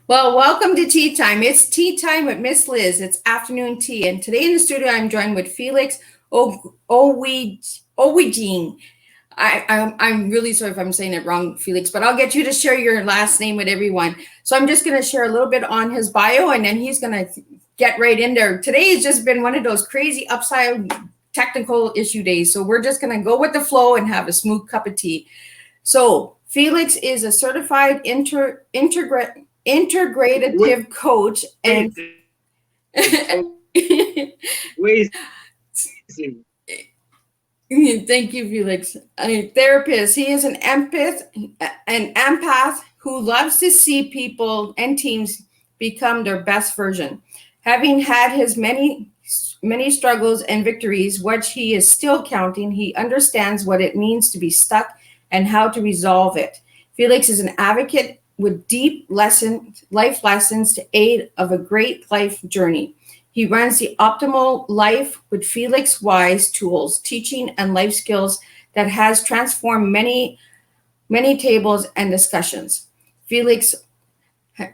Well, welcome to Tea Time. It's Tea Time with Miss Liz. It's afternoon tea. And today in the studio, I'm joined with Felix Ogwezi. I'm really sorry if I'm saying it wrong, Felix, but I'll get you to share your last name with everyone. So I'm just going to share a little bit on his bio, and then he's going to get right in there. Today has just been one of those crazy upside technical issue days. So we're just going to go with the flow and have a smooth cup of tea. So Felix is a certified integrative coach and thank you, Felix. A therapist. He is an empath who loves to see people and teams become their best version. Having had his many struggles and victories, which he is still counting, he understands what it means to be stuck and how to resolve it. Felix is an advocate with deep life lessons to aid of a great life journey. He runs the Optimal Life with Felix-Wise tools, teaching and life skills that has transformed many tables and discussions. Felix,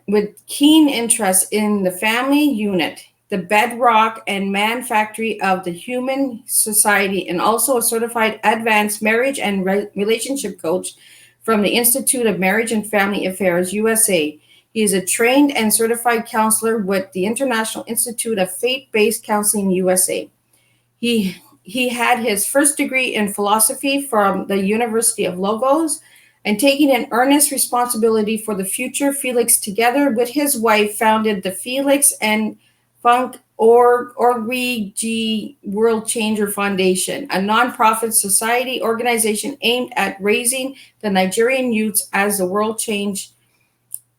with keen interest in the family unit, the bedrock and man factory of the human society, and also a certified advanced marriage and relationship coach from the Institute of Marriage and Family Affairs, USA. He is a trained and certified counselor with the International Institute of Faith-Based Counseling, USA. He had his first degree in philosophy from the University of Lagos, and taking an earnest responsibility for the future, Felix, together with his wife, founded the Felix and Funk Ogwezi World Changer Foundation, a nonprofit society organization aimed at raising the Nigerian youths as the world change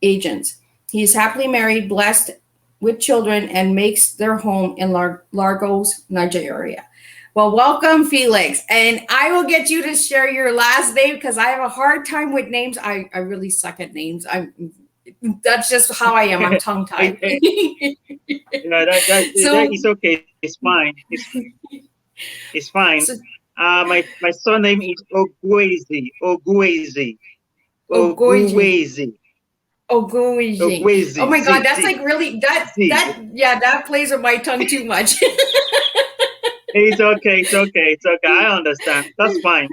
agents. He is happily married, blessed with children, and makes their home in Lagos, Nigeria. Well, welcome, Felix. And I will get you to share your last name because I have a hard time with names. I really suck at names. That's just how I am. I'm tongue-tied. That is okay. It's fine. It's fine. So, my surname is Ogwezi. Ogwezi. Oh my God, that's like really that plays with my tongue too much. It's okay. I understand. That's fine.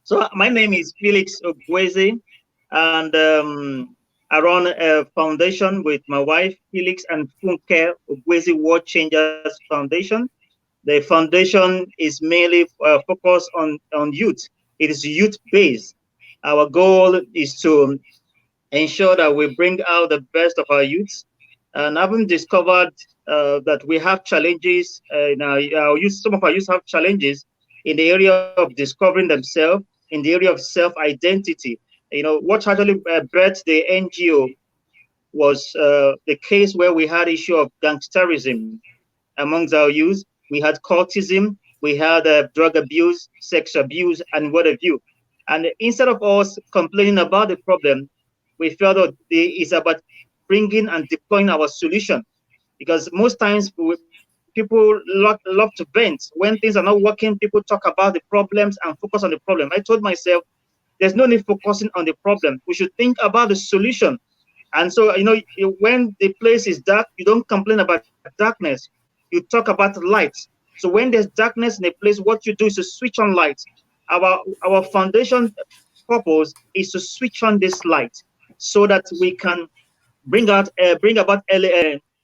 So my name is Felix Ogwezi, and I run a foundation with my wife, Felix and Funke Ogwezi World Changers Foundation. The foundation is mainly focused on youth. It is youth-based. Our goal is to ensure that we bring out the best of our youths. And having discovered that we have challenges in our youth, some of our youth have challenges in the area of discovering themselves, in the area of self-identity. What actually birthed the NGO was the case where we had issue of gangsterism amongst our youth. We had cultism, we had drug abuse, sex abuse, and what have you. And instead of us complaining about the problem, we felt that it's about bringing and deploying our solution. Because most times people love to vent. When things are not working, people talk about the problems and focus on the problem. I told myself, there's no need focusing on the problem. We should think about the solution. And so, when the place is dark, you don't complain about darkness. You talk about light. So when there's darkness in a place, what you do is to switch on light. Our foundation purpose is to switch on this light so that we can bring about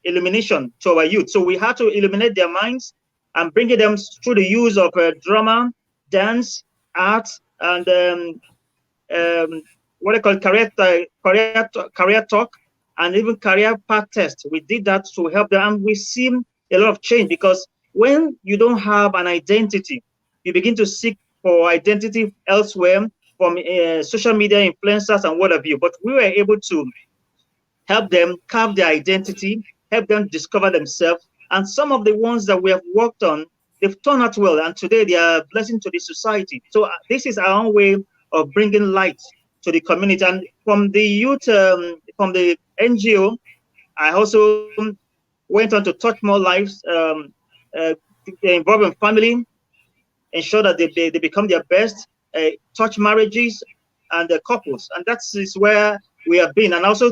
illumination to our youth. So we have to illuminate their minds and bring them through the use of drama, dance, art, and what I call career talk, and even career path test. We did that to help them, and we've seen a lot of change, because when you don't have an identity, you begin to seek for identity elsewhere from social media influencers and what have you. But we were able to help them carve their identity, help them discover themselves. And some of the ones that we have worked on, they've turned out well, and today they are a blessing to the society. So this is our own way of bringing light to the community. And from the youth, from the NGO, I also went on to touch more lives, involving family, ensure that they become their best, touch marriages and the couples. And that is where we have been, and also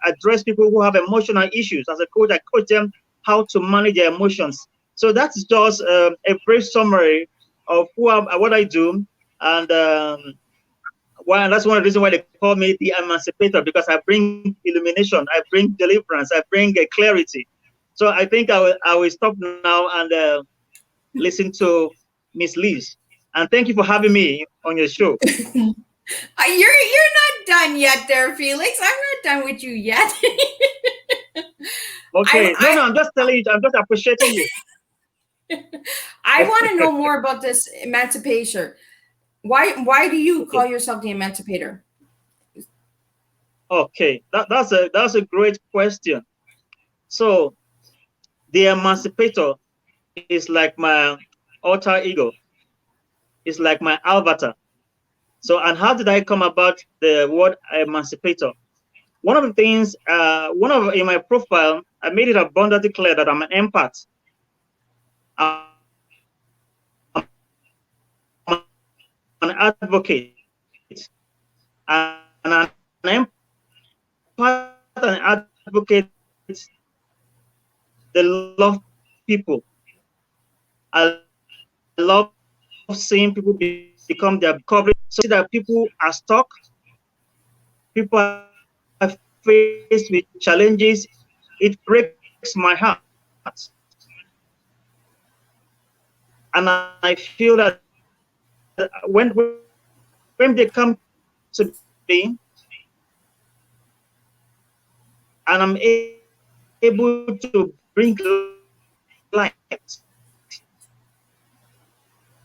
address people who have emotional issues. As a coach, I coach them how to manage their emotions. So that's just a brief summary of what I do, and that's one of the reasons why they call me the Emancipator, because I bring illumination, I bring deliverance, I bring clarity. So I think I will stop now and listen to Miss Liz. And thank you for having me on your show. You're not done yet there, Felix. I'm not done with you yet. Okay. No, I'm just telling you, I'm just appreciating you. I want to know more about this emancipation. Why do you call yourself the emancipator? Okay, that's a great question. So the emancipator is like my alter ego. It's like my avatar. So, and how did I come about the word emancipator? One of the things, in my profile, I made it abundantly clear that I'm an empath. I'm an advocate, and an empath and advocate, they love people. I love seeing people become their coverage. So see that people are stuck, people are faced with challenges, it breaks my heart. And I feel that when they come to me and I'm able to bring light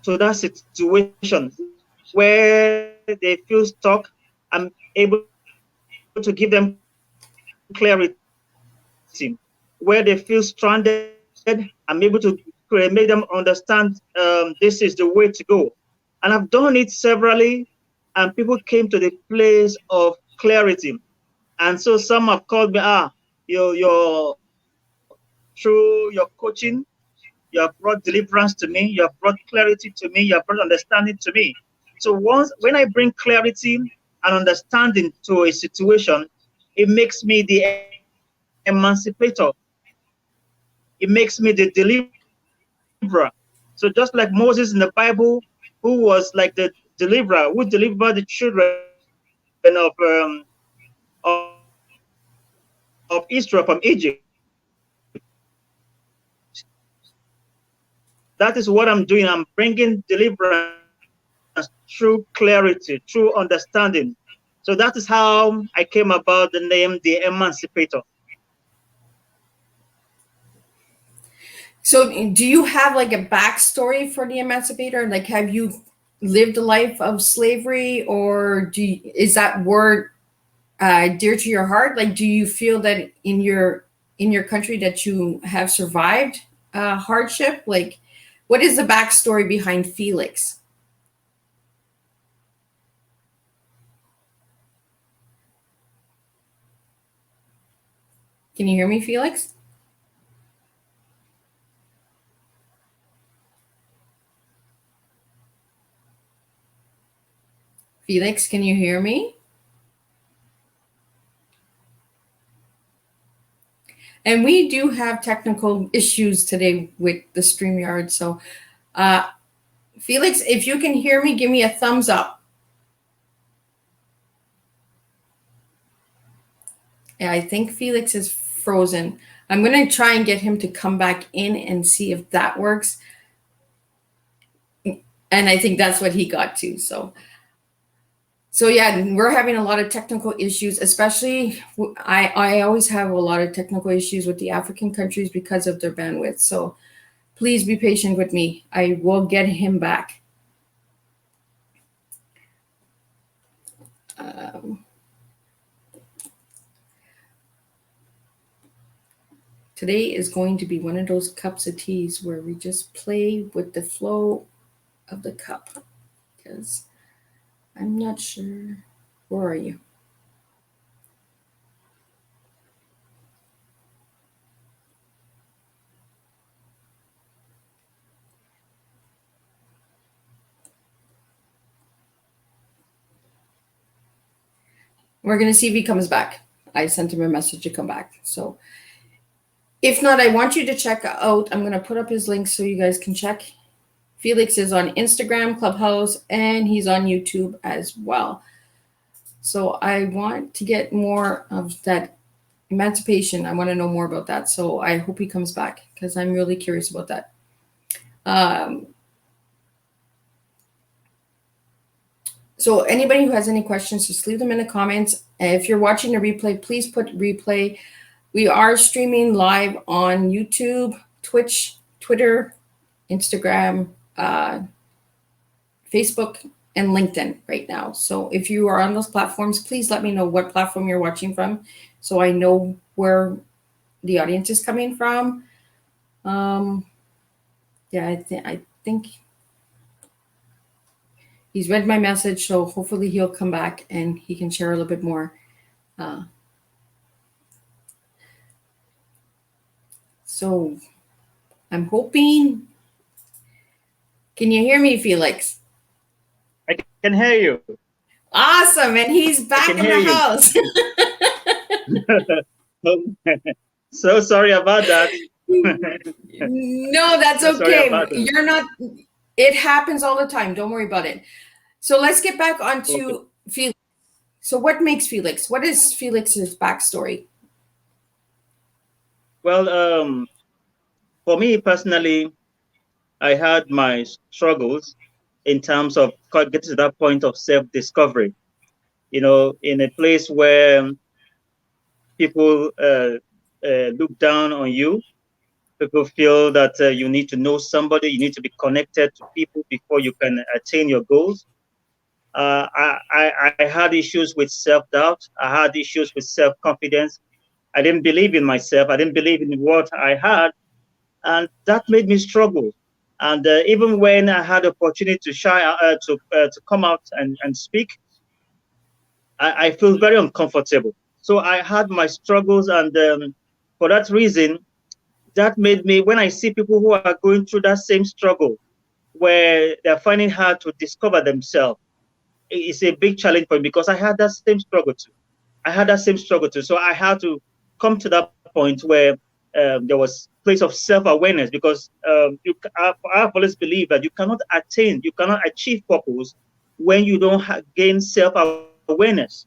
to that situation where they feel stuck, I'm able to give them clarity. Where they feel stranded, I'm able to make them understand this is the way to go. And I've done it severally, and people came to the place of clarity. And so some have called me, through your coaching, you have brought deliverance to me, you have brought clarity to me, you have brought understanding to me. So when I bring clarity and understanding to a situation, it makes me the emancipator. It makes me the deliverer. So just like Moses in the Bible, who was like the deliverer, who delivered the children of Israel from Egypt, that is what I'm doing. I'm bringing deliverance through clarity, through understanding. So that is how I came about the name the Emancipator. So, do you have like a backstory for the emancipator? Like, have you lived a life of slavery, or is that word dear to your heart? Like, do you feel that in your country that you have survived hardship? Like, what is the backstory behind Felix? Can you hear me, Felix? Felix, can you hear me? And we do have technical issues today with the StreamYard. So, Felix, if you can hear me, give me a thumbs up. Yeah, I think Felix is frozen. I'm going to try and get him to come back in and see if that works. And I think that's what he got to. So yeah, we're having a lot of technical issues, especially I always have a lot of technical issues with the African countries because of their bandwidth. So please be patient with me. I will get him back. Today is going to be one of those cups of teas where we just play with the flow of the cup, because I'm not sure. Where are you? We're going to see if he comes back. I sent him a message to come back. So if not, I want you to check out. I'm going to put up his links so you guys can check. Felix is on Instagram, Clubhouse, and he's on YouTube as well. So I want to get more of that emancipation. I want to know more about that. So I hope he comes back because I'm really curious about that. So anybody who has any questions, just leave them in the comments. If you're watching the replay, please put replay. We are streaming live on YouTube, Twitch, Twitter, Instagram, Facebook, and LinkedIn right now. So if you are on those platforms, please let me know what platform you're watching from so I know where the audience is coming from. Yeah, I think he's read my message, so hopefully he'll come back and he can share a little bit more. So I'm hoping. Can you hear me, Felix? I can hear you. Awesome, and he's back in the house. So sorry about that. No, that's okay. You're not. It happens all the time. Don't worry about it. So let's get back onto Felix. So what makes Felix? What is Felix's backstory? Well, for me personally, I had my struggles in terms of getting to that point of self-discovery. You know, in a place where people look down on you, people feel that you need to know somebody, you need to be connected to people before you can attain your goals. I had issues with self-doubt. I had issues with self-confidence. I didn't believe in myself. I didn't believe in what I had. And that made me struggle. And even when I had the opportunity to come out and speak, I feel very uncomfortable. So I had my struggles, and for that reason, that made me, when I see people who are going through that same struggle, where they're finding hard to discover themselves, it's a big challenge for me because I had that same struggle too. So I had to come to that point where there was place of self-awareness, because I've always believed that you cannot achieve purpose when you don't gain self-awareness.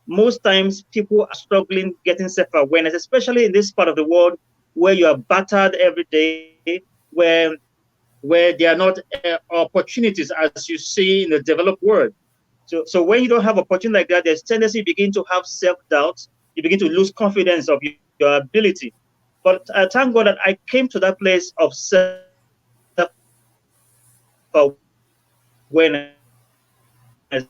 Most times people are struggling getting self-awareness, especially in this part of the world where you are battered every day, where there are not opportunities as you see in the developed world. So when you don't have opportunity like that, there's tendency you begin to have self-doubt. You begin to lose confidence of your ability. But thank God that I came to that place of self-awareness, and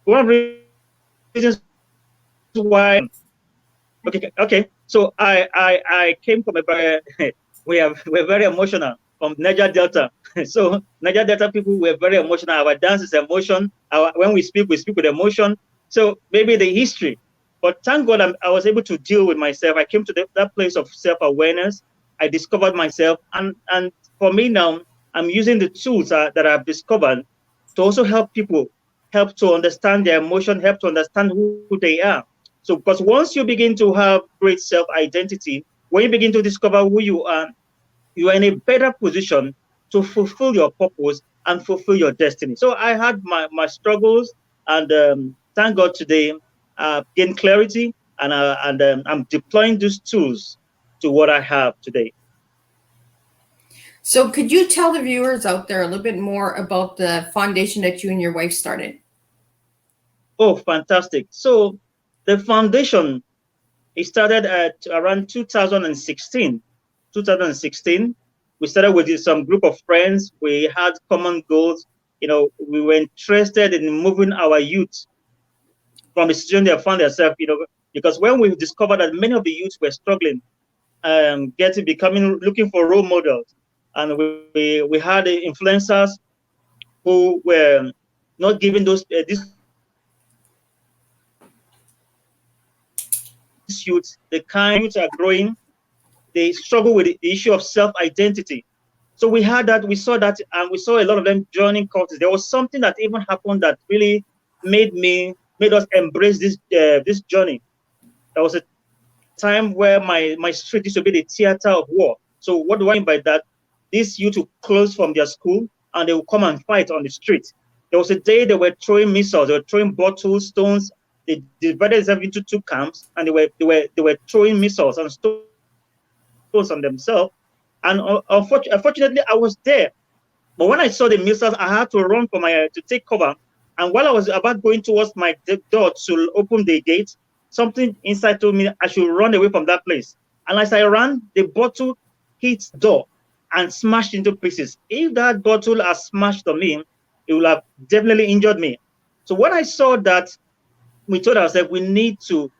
one of the reasons why. Okay. So I came from a very we're very emotional from Niger Delta. So Niger Delta people were very emotional. Our dance is emotion. When we speak with emotion. So maybe the history. But thank God I was able to deal with myself. I came to that place of self-awareness. I discovered myself, and for me now, I'm using the tools that I've discovered to also help people, help to understand their emotion, help to understand who they are. So, because once you begin to have great self-identity, when you begin to discover who you are in a better position to fulfill your purpose and fulfill your destiny. So I had my struggles, and thank God today I've gained clarity, and I'm deploying these tools to what I have today. So could you tell the viewers out there a little bit more about the foundation that you and your wife started? Oh, fantastic. So the foundation, it started at around 2016. 2016, we started with some group of friends. We had common goals. You know, we were interested in moving our youth from the situation they found themselves, you know, because when we discovered that many of the youths were struggling, looking for role models, and we had influencers who were not giving these youths the kind youths are growing. they struggle with the issue of self-identity. So we had that, we saw that, and we saw a lot of them joining cults. There was something that even happened that really made us embrace this journey. There was a time where my street used to be the theater of war. So what do I mean by that? These youth would close from their school and they would come and fight on the street. There was a day they were throwing missiles, they were throwing bottles, stones. They divided themselves into two camps, and they were throwing missiles and stones on themselves. And unfortunately, I was there. But when I saw the missiles, I had to run for to take cover. And while I was about going towards my door to open the gate, something inside told me I should run away from that place. And as I ran, the bottle hit the door and smashed into pieces. If that bottle had smashed on me, it would have definitely injured me. So when I saw that, we told ourselves we need to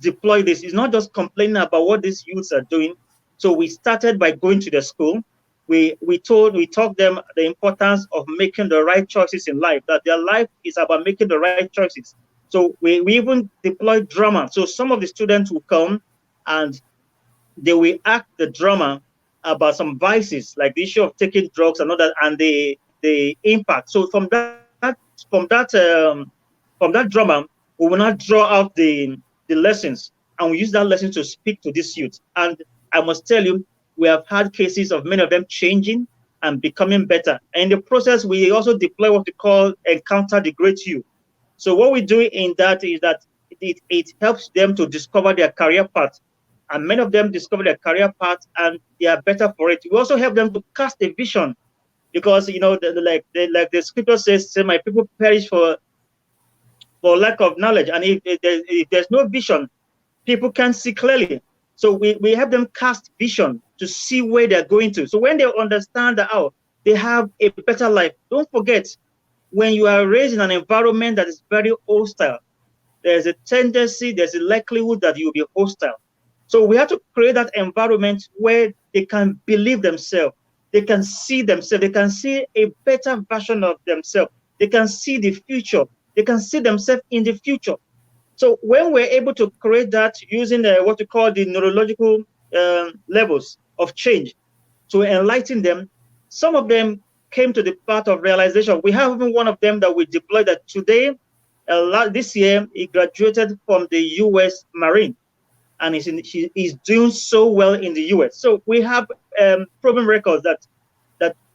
deploy this. It's not just complaining about what these youths are doing. So we started by going to the school. We taught them the importance of making the right choices in life, that their life is about making the right choices. So we even deployed drama. So some of the students will come and they will act the drama about some vices, like the issue of taking drugs and all that, and the impact. So from that drama, we will not draw out the lessons, and we use that lesson to speak to this youth. And I must tell you, we have had cases of many of them changing and becoming better. And in the process, we also deploy what we call Encounter the Great You. So what we do in that is that it helps them to discover their career path. And many of them discover their career path and they are better for it. We also help them to cast a vision, because like the scripture says, my people perish for lack of knowledge. And if there's no vision, people can't see clearly. So we help them cast vision to see where they're going to. So when they understand that, they have a better life. Don't forget, when you are raised in an environment that is very hostile, there's a tendency, there's a likelihood that you'll be hostile. So we have to create that environment where they can believe themselves, they can see themselves, they can see a better version of themselves, they can see the future, they can see themselves in the future. So when we're able to create that using what we call the neurological levels of change to enlighten them, some of them came to the path of realization. We have even one of them that we deployed that today, this year, he graduated from the U.S. Marine, and he's doing so well in the U.S. So we have proven records that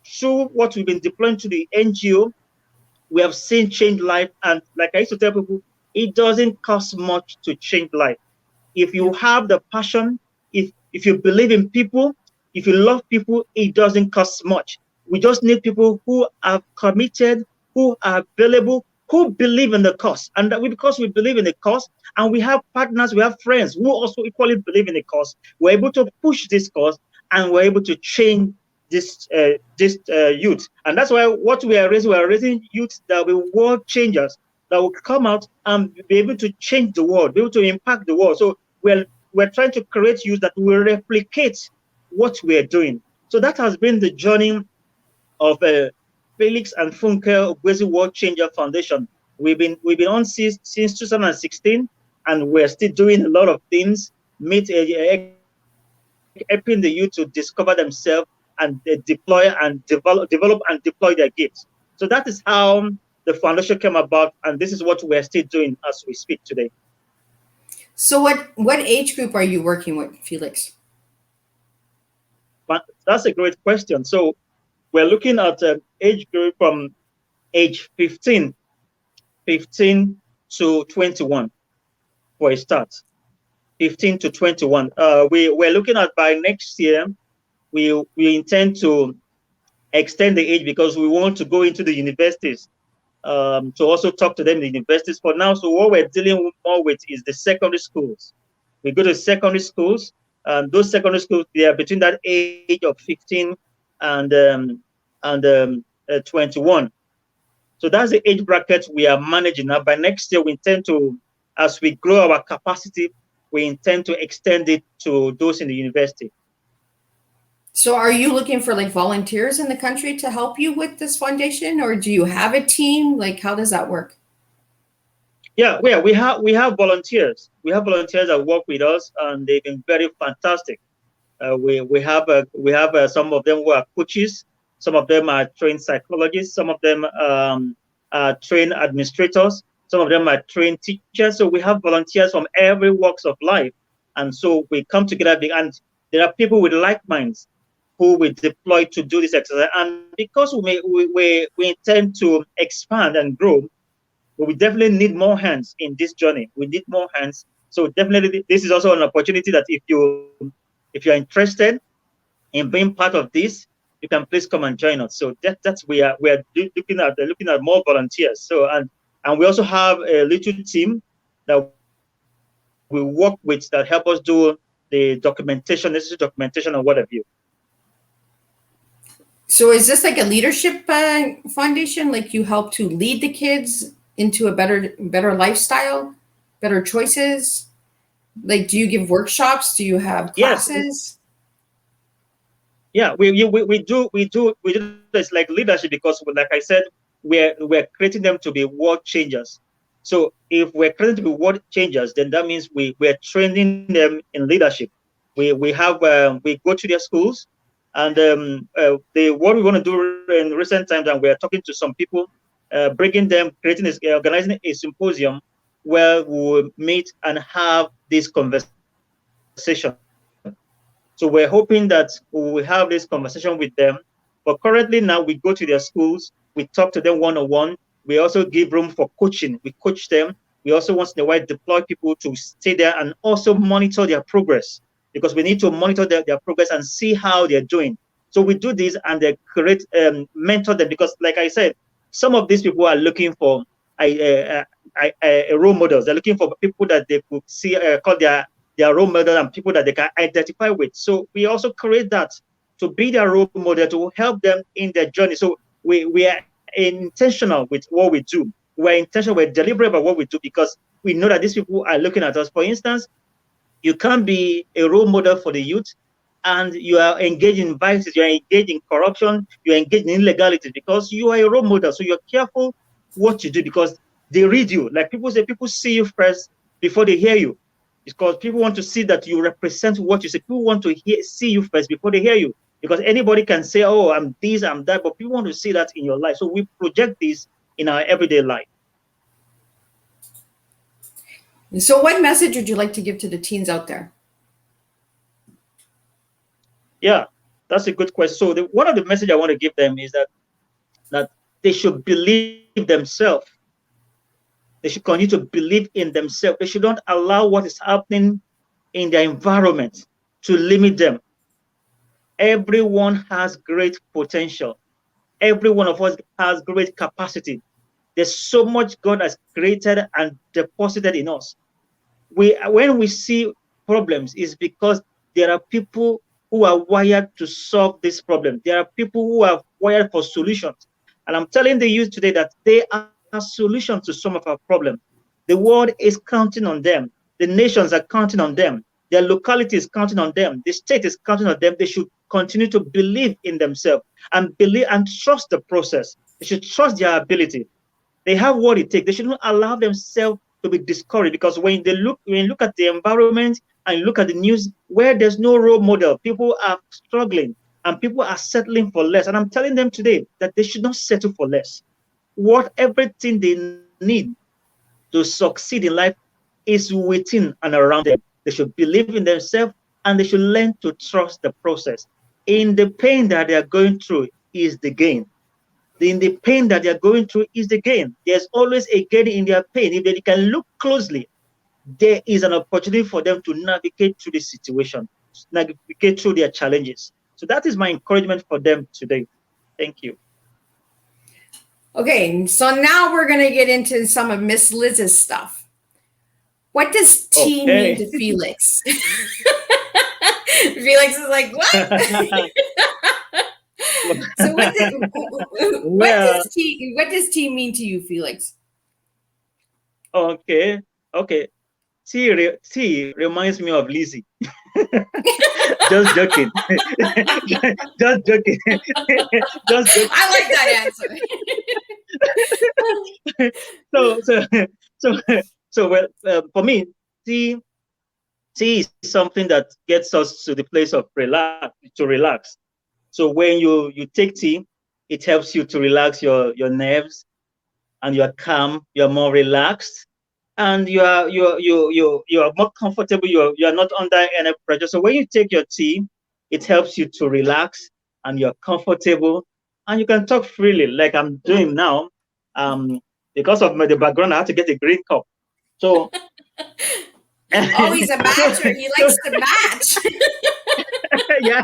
through what we've been deploying to the NGO, we have seen change life. And like I used to tell people, it doesn't cost much to change life. If you have the passion, if you believe in people, if you love people, it doesn't cost much. We just need people who are committed, who are available, who believe in the cause. And that because we believe in the cause, and we have partners, we have friends who also equally believe in the cause, we're able to push this cause, and we're able to change this youth. And that's why what we are raising youth that will be world changers, that will come out and be able to change the world, be able to impact the world. So we're trying to create youth that will replicate what we are doing. So that has been the journey of Felix and Funke Ogwezi World Changer Foundation. We've been on since 2016, and we're still doing a lot of things, helping the youth to discover themselves and deploy and develop and deploy their gifts. So that is how the foundation came about, and this is what we're still doing as we speak today. So what age group are you working with, Felix? But that's a great question. So we're looking at an age group from age 15 to 21 for a start. 15 to 21. We're looking at by next year, we intend to extend the age because we want to go into the universities to also talk to them in the universities for now. So what we're dealing more with is the secondary schools. We go to secondary schools, and those secondary schools, they are between that age of 15 and 21. So that's the age bracket we are managing now. By next year, we intend to, as we grow our capacity, we intend to extend it to those in the university. So are you looking for like volunteers in the country to help you with this foundation, or do you have a team? Like, how does that work? Yeah, we have volunteers. We have volunteers that work with us, and they've been very fantastic. We have some of them who are coaches, some of them are trained psychologists, some of them are trained administrators, some of them are trained teachers. So we have volunteers from every walks of life, and so we come together. And there are people with like minds who we deploy to do this exercise. And because we intend to expand and grow, but we definitely need more hands in this journey. We need more hands. So definitely, this is also an opportunity that if you're interested in being part of this, you can please come and join us. So that's looking at more volunteers. So and we also have a little team that we work with that help us do the documentation, necessary documentation, and what have you. So is this like a leadership foundation? Like you help to lead the kids into a better lifestyle, better choices? Like, do you give workshops? Do you have classes? Yeah, we do this like leadership because, like I said, we're creating them to be world changers. So if we're creating to be world changers, then that means we're training them in leadership. We go to their schools, and what we want to do in recent times, and we're talking to some people, bringing them, organizing a symposium where we'll meet and have this conversation. So we're hoping that we will have this conversation with them. But currently now we go to their schools, we talk to them one-on-one. We also give room for coaching. We coach them. We also once in a while deploy people to stay there and also monitor their progress, because we need to monitor their progress and see how they're doing. So we do this and they create mentor them, because like I said, some of these people are looking for role models. They're looking for people that they could see, call their role model, and people that they can identify with. So we also create that to be their role model, to help them in their journey. So we are intentional with what we do. We're intentional, we're deliberate about what we do, because we know that these people are looking at us. For instance, you can't be a role model for the youth and you are engaged in vices, you are engaged in corruption, you are engaged in illegality, because you are a role model. So you're careful what you do, because they read you. Like people say, people see you first before they hear you, because people want to see that you represent what you say. People want to see you first before they hear you, because anybody can say, oh, I'm this, I'm that, but people want to see that in your life. So we project this in our everyday life. So what message would you like to give to the teens out there? Yeah, that's a good question. So one of the message I want to give them is that they should believe themselves. They should continue to believe in themselves. They should not allow what is happening in their environment to limit them. Everyone has great potential. Every one of us has great capacity. There's so much God has created and deposited in us. When we see problems, is because there are people who are wired to solve this problem. There are people who are wired for solutions. And I'm telling the youth today that they are solutions to some of our problems. The world is counting on them. The nations are counting on them. Their locality is counting on them. The state is counting on them. They should continue to believe in themselves and believe and trust the process. They should trust their ability. They have what it takes. They shouldn't allow themselves to be discouraged, because when you look at the environment and look at the news where there's no role model, people are struggling and people are settling for less. And I'm telling them today that they should not settle for less. Everything they need to succeed in life is within and around them. They should believe in themselves and they should learn to trust the process. In the pain that they are going through is the gain. In the pain that they are going through is the gain. There's always a gain in their pain. If they can look closely, there is an opportunity for them to navigate through this situation, navigate through their challenges. So that is my encouragement for them today. Thank you. Okay, so now we're going to get into some of Miss Liz's stuff. What does T mean to Felix? Felix is like, what? So what does T mean to you, Felix? Okay. T reminds me of Lizzie. Just joking. Just joking. Just joking. I like that answer. So well, for me, T tea is something that gets us to the place of relax. So when you take tea, it helps you to relax your nerves, and you are calm, you are more relaxed, and you are more comfortable. You are not under any pressure. So when you take your tea, it helps you to relax, and you're comfortable, and you can talk freely, like I'm doing now. Because of the background, I had to get a green cup. So Oh, he's a matcher. He likes to match. yeah.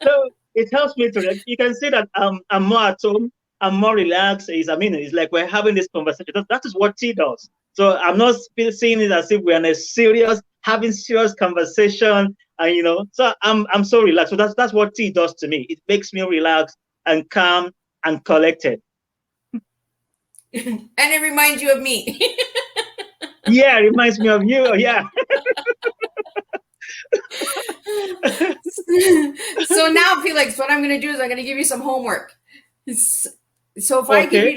So it helps me to. You can see that I'm more at home. I'm more relaxed. It's like we're having this conversation. That is what tea does. So I'm not seeing it as if we're in a having serious conversation. And so I'm so relaxed. So that's what tea does to me. It makes me relaxed and calm and collected. And it reminds you of me. Yeah, it reminds me of you. Yeah. So now, Felix, what I'm going to do is I'm going to give you some homework. So if I give you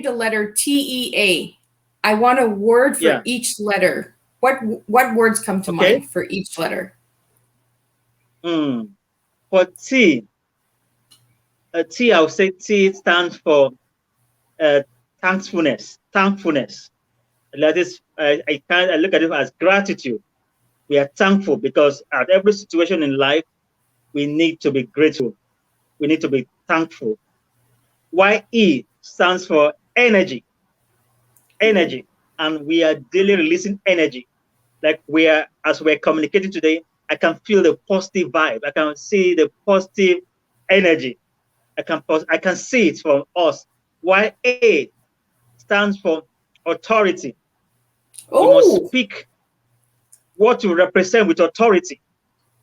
the letter TEA, I want a word for each letter. What words come to mind for each letter? For T, I would say T stands for thankfulness. Thankfulness. That is, I look at it as gratitude. We are thankful because at every situation in life, we need to be grateful. We need to be thankful. YE stands for energy. Energy. And we are daily releasing energy. Like as we're communicating today, I can feel the positive vibe. I can see the positive energy. I can see it from us. YA stands for authority. You must speak what you represent with authority.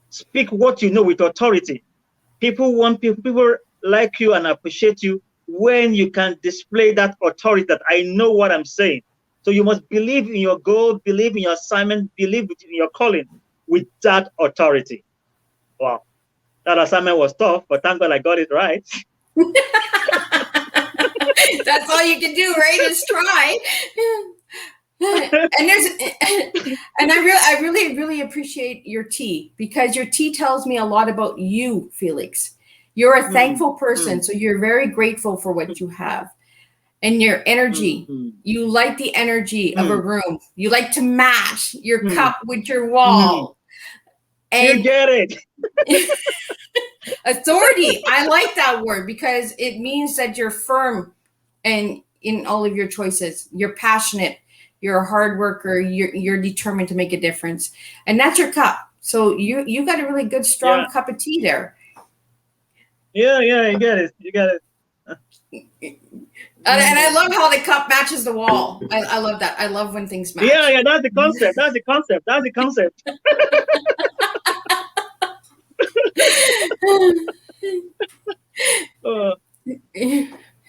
Speak what you know with authority. People like you and appreciate you when you can display that authority, that I know what I'm saying. So you must believe in your goal, believe in your assignment, believe in your calling with that authority. Wow. That assignment was tough, but thank God I got it right. That's all you can do, right? Is try. And I really appreciate your tea, because your tea tells me a lot about you, Felix. You're a thankful person, so you're very grateful for what you have. And your energy, you like the energy of a room. You like to match your cup with your wall. And you get it. Authority, I like that word, because it means that you're firm and in all of your choices. You're passionate. You're a hard worker. You're determined to make a difference, and that's your cup. So you got a really good, strong cup of tea there. Yeah, you get it. You got it. And I love how the cup matches the wall. I love that. I love when things match. Yeah, that's the concept. That's the concept. That's the concept.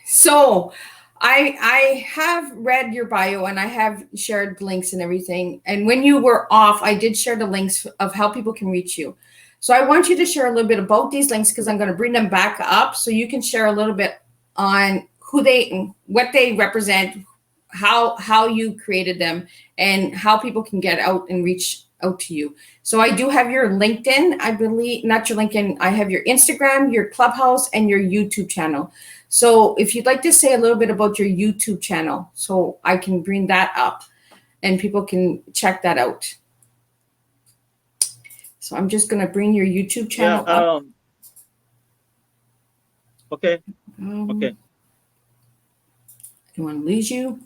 So I have read your bio, and I have shared links and everything. And when you were off, I did share the links of how people can reach you. So I want you to share a little bit about these links, because I'm going to bring them back up so you can share a little bit on what they represent, how you created them, and how people can get out and reach out to you. So I do have your LinkedIn, I believe, not your LinkedIn. I have your Instagram, your Clubhouse, and your YouTube channel. So if you'd like to say a little bit about your YouTube channel, so I can bring that up and people can check that out. So I'm just going to bring your YouTube channel up. Okay. Okay. I don't want to lose you.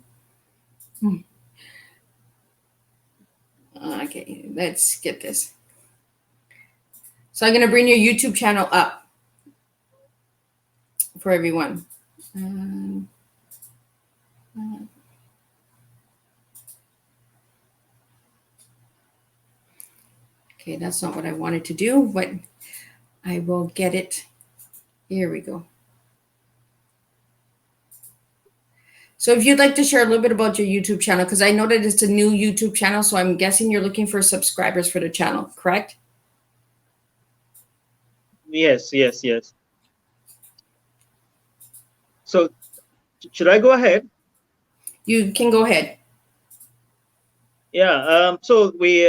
Okay, let's get this. So I'm going to bring your YouTube channel up for everyone. Okay, that's not what I wanted to do, but I will get it. Here we go. So if you'd like to share a little bit about your YouTube channel, because I know that it's a new YouTube channel, so I'm guessing you're looking for subscribers for the channel, correct? Yes. So should I go ahead? You can go ahead. Yeah. So we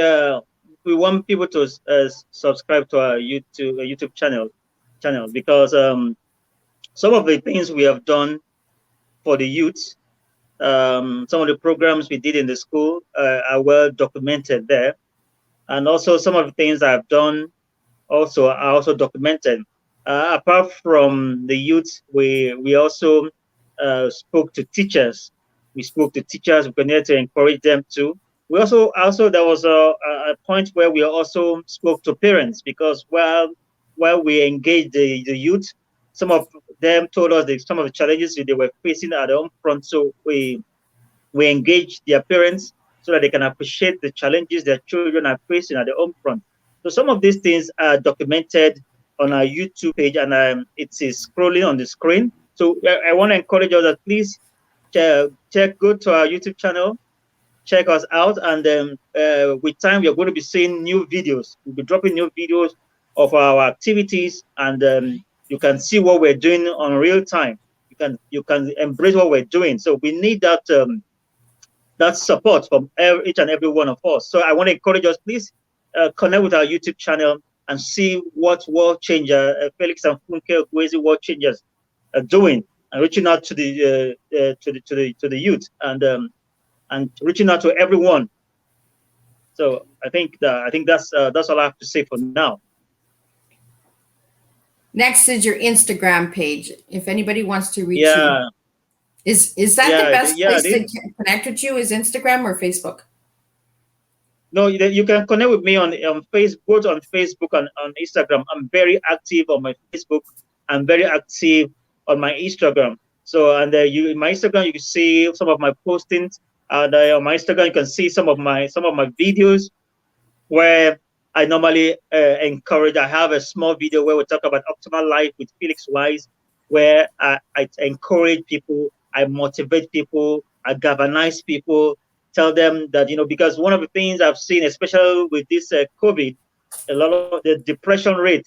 want people to subscribe to our YouTube channel because some of the things we have done for the youth, some of the programs we did in the school are well documented there, and also some of the things I've done also are also documented. Apart from the youth, we also spoke to teachers. We spoke to teachers. We continued to encourage them too. We also there was a point where we also spoke to parents because while we engaged the youth, some of them told us that some of the challenges they were facing at their own front. So we engage their parents so that they can appreciate the challenges their children are facing at their home front. So some of these things are documented on our YouTube page, and it is scrolling on the screen. So I want to encourage you that please go to our YouTube channel, check us out, and with time we are going to be seeing new videos. We'll be dropping new videos of our activities, and you can see what we're doing on real time. You can embrace what we're doing. So we need that support from each and every one of us. So I want to encourage us, please connect with our YouTube channel and see what world changer Felix and Funke Ogwezi world changers are doing, and reaching out to the youth, and reaching out to everyone. So I think that's all I have to say for now. Next is your Instagram page. If anybody wants to reach Yeah. you, is that Yeah, the best yeah. place to connect with you? Is Instagram or Facebook? No, you can connect with me on Facebook, both on Facebook and on Instagram. I'm very active on my Facebook. I'm very active on my Instagram. So, and you in my Instagram, you can see some of my postings. And on my Instagram, you can see some of my videos where I normally encourage. I have a small video where we talk about optimal life with Felix-Wise, where I encourage people, I motivate people, I galvanize people, tell them that, because one of the things I've seen, especially with this COVID, a lot of the depression rate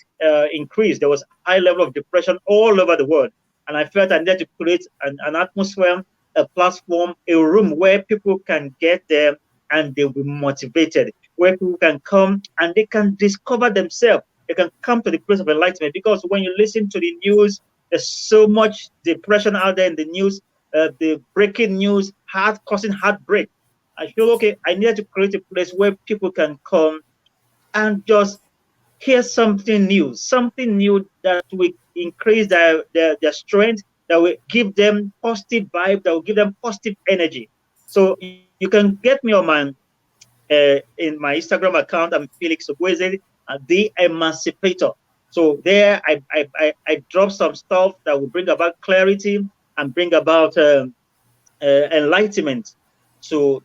increased. There was high level of depression all over the world. And I felt I needed to create an atmosphere, a platform, a room where people can get there and they'll be motivated, where people can come and they can discover themselves. They can come to the place of enlightenment, because when you listen to the news, there's so much depression out there in the news, the breaking news, causing heartbreak. I feel, okay, I needed to create a place where people can come and just hear something new that will increase their strength, that will give them positive vibe, that will give them positive energy. So you can get me on in my Instagram account. I'm Felix Ogwezi, the Emancipator. So there, I drop some stuff that will bring about clarity and bring about enlightenment to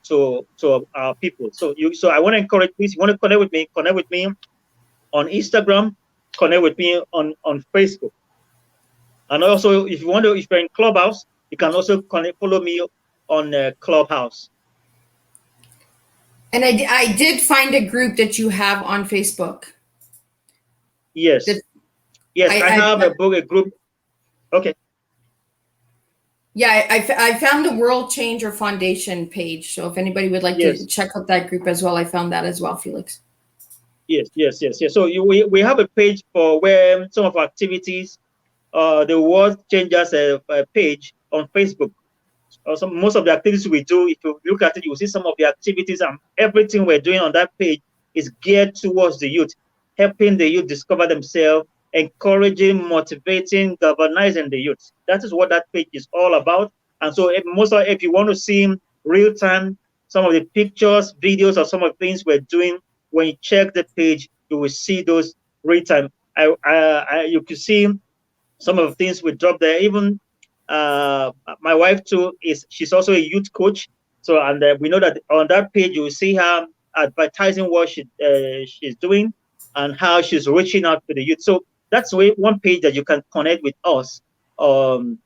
our people. So I want to encourage, please, you want to connect with me on Instagram, connect with me on Facebook. And also, if you're in Clubhouse, you can also follow me on Clubhouse. And I did find a group that you have on Facebook. Yes. Yes, I have a group. Okay. Yeah, I found the World Changer Foundation page. So if anybody would like to check out that group as well, I found that as well, Felix. Yes. So we have a page for where some of our activities, the World Changers page on Facebook. Most of the activities we do, if you look at it, you will see some of the activities and everything we're doing on that page is geared towards the youth, helping the youth discover themselves, encouraging, motivating, galvanizing the youth. That is what that page is all about. And so if you want to see real time some of the pictures, videos, or some of the things we're doing, when you check the page, you will see those real time. You can see some of the things we drop there. Even my wife too she's also a youth coach. So, and we know that on that page you will see her advertising what she's doing and how she's reaching out to the youth. So that's one page that you can connect with us on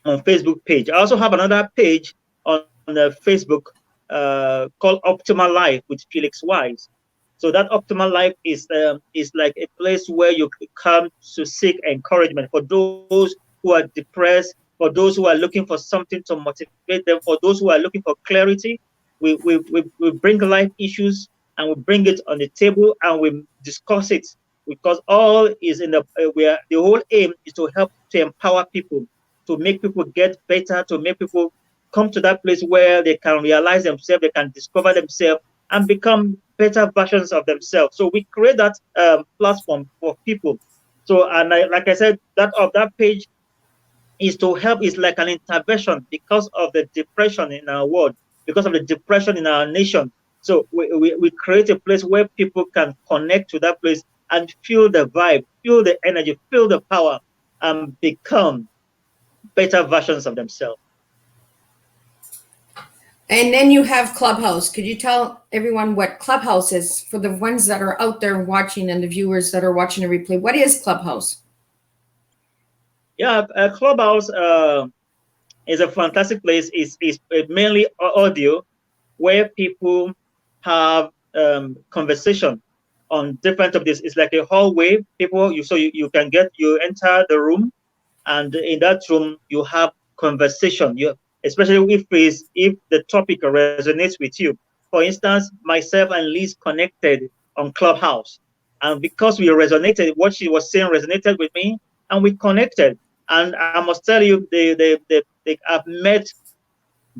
Facebook page. I also have another page on Facebook called Optimal Life with Felix-Wise. So that optimal life is like a place where you come to seek encouragement for those who are depressed, for those who are looking for something to motivate them, for those who are looking for clarity. We bring life issues and we bring it on the table and we discuss it, because all is in the the whole aim is to help to empower people, to make people get better, to make people come to that place where they can realize themselves, they can discover themselves and become better versions of themselves. So we create that platform for people. So, and like I said, that page is to help, is like an intervention because of the depression in our world, because of the depression in our nation. So we create a place where people can connect to that place and feel the vibe, feel the energy, feel the power, and become better versions of themselves. And then you have Clubhouse. Could you tell everyone what Clubhouse is for the ones that are out there watching and the viewers that are watching a replay? What is Clubhouse? Yeah, Clubhouse is a fantastic place. It's mainly audio, where people have conversation on different topics. It's like a hallway. People, you can you enter the room, and in that room you have conversation. You, especially if the topic resonates with you. For instance, myself and Liz connected on Clubhouse, and because we resonated, what she was saying resonated with me, and we connected. And I must tell you, they have met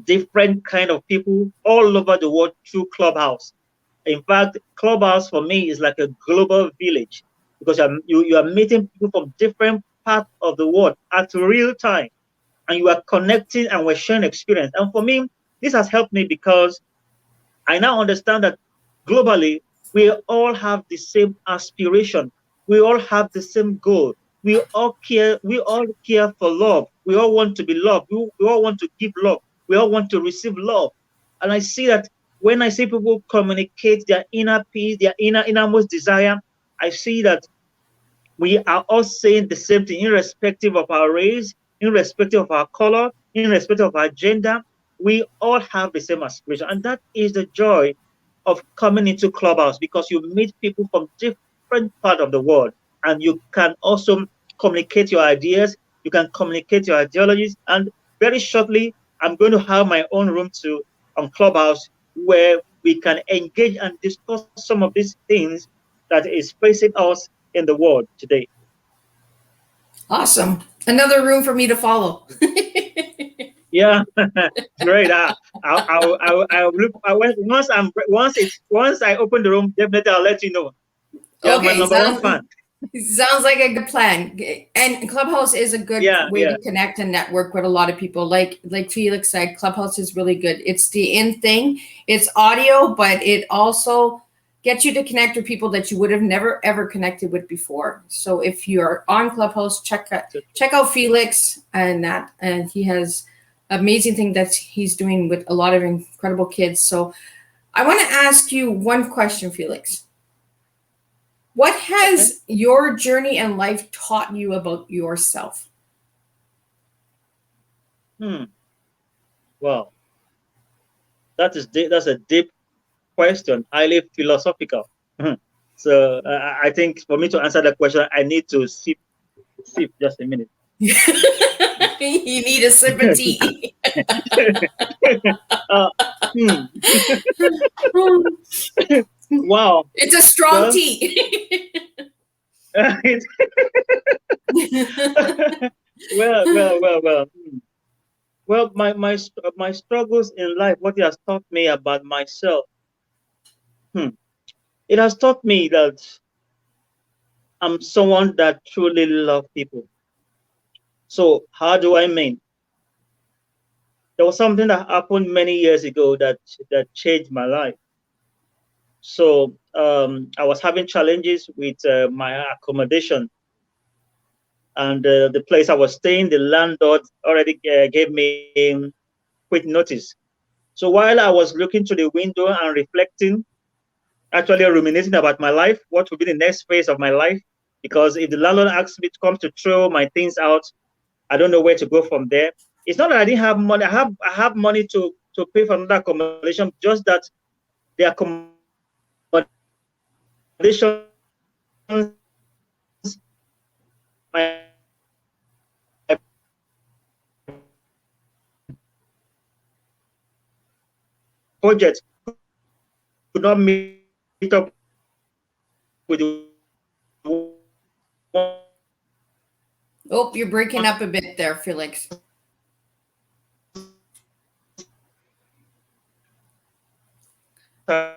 different kind of people all over the world through Clubhouse. In fact, Clubhouse for me is like a global village, because you are meeting people from different parts of the world at real time, and you are connecting and we're sharing experience. And for me, this has helped me because I now understand that globally, we all have the same aspiration. We all have the same goal. We all care for love. We all want to be loved. We all want to give love. We all want to receive love. And I see that when I see people communicate their inner peace, their innermost desire, I see that we are all saying the same thing, irrespective of our race, irrespective of our color, irrespective of our gender. We all have the same aspiration. And that is the joy of coming into Clubhouse, because you meet people from different parts of the world, and you can also communicate your ideas, you can communicate your ideologies. And very shortly, I'm going to have my own room too on Clubhouse, where we can engage and discuss some of these things that is facing us in the world today. Awesome. Another room for me to follow. Yeah, great. I look. Once I open the room, definitely I'll let you know. You're my number one fan. Sounds like a good plan. And Clubhouse is a good way to connect and network with a lot of people. Like Felix said, Clubhouse is really good. It's the in thing. It's audio, but it also gets you to connect with people that you would have never ever connected with before. So if you're on Clubhouse, check out Felix and that, and he has amazing thing that he's doing with a lot of incredible kids. So I want to ask you one question, Felix. What has your journey in life taught you about yourself? Well, that's a deep question, highly philosophical. So I think for me to answer that question, I need to sip just a minute. You need a sip of tea. Wow. It's a strong tea. Well, my struggles in life, what it has taught me about myself. It has taught me that I'm someone that truly loves people. So how do I mean? There was something that happened many years ago that changed my life. So I was having challenges with my accommodation, and the place I was staying, the landlord already gave me quick notice. So while I was looking to the window and reflecting, actually ruminating about my life, what will be the next phase of my life? Because if the landlord asks me to come to throw my things out, I don't know where to go from there. It's not that I didn't have money. I have money to pay for another accommodation, just that the accommodations my project could not meet up with the Oh, you're breaking up a bit there, Felix. I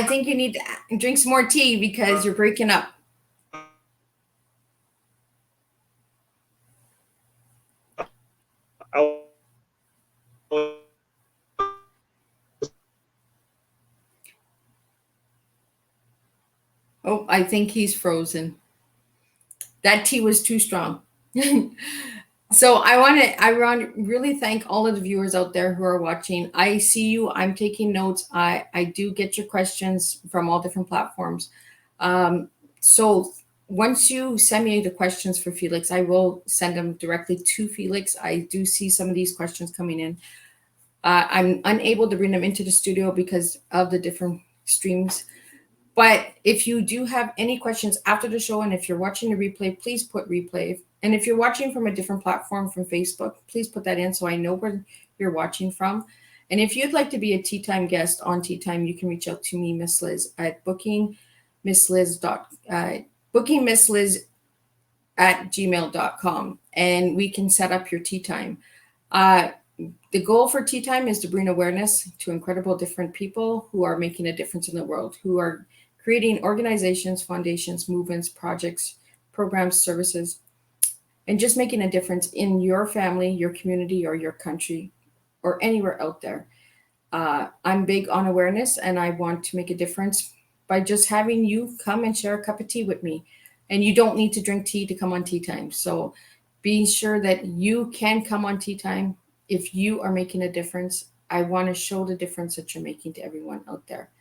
think you need to drink some more tea because you're breaking up. Oh, I think he's frozen. That tea was too strong. So I want to really thank all of the viewers out there who are watching. I see you. I'm taking notes. I do get your questions from all different platforms. So once you send me the questions for Felix, I will send them directly to Felix. I do see some of these questions coming in. I'm unable to bring them into the studio because of the different streams. But if you do have any questions after the show, and if you're watching the replay, please put replay. And if you're watching from a different platform from Facebook, please put that in so I know where you're watching from. And if you'd like to be a Teatime guest on Teatime, you can reach out to me, Miss Liz, at bookingmissliz@gmail.com, and we can set up your Teatime. The goal for Teatime is to bring awareness to incredible different people who are making a difference in the world, who are creating organizations, foundations, movements, projects, programs, services, and just making a difference in your family, your community, or your country, or anywhere out there. I'm big on awareness, and I want to make a difference by just having you come and share a cup of tea with me. And you don't need to drink tea to come on Teatime. So be sure that you can come on Teatime if you are making a difference. I want to show the difference that you're making to everyone out there.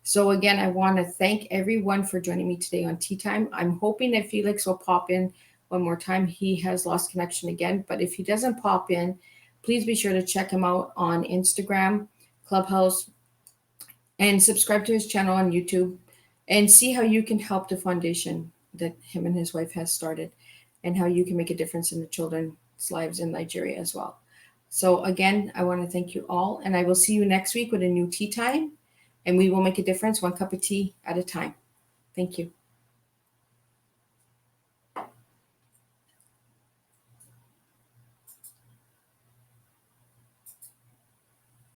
So again, I want to thank everyone for joining me today on Teatime. I'm hoping that Felix will pop in one more time. He has lost connection again, but if he doesn't pop in, please be sure to check him out on Instagram, Clubhouse, and subscribe to his channel on YouTube and see how you can help the foundation that him and his wife has started and how you can make a difference in the children's lives in Nigeria as well. So again, I want to thank you all, and I will see you next week with a new Teatime, and we will make a difference one cup of tea at a time. Thank you.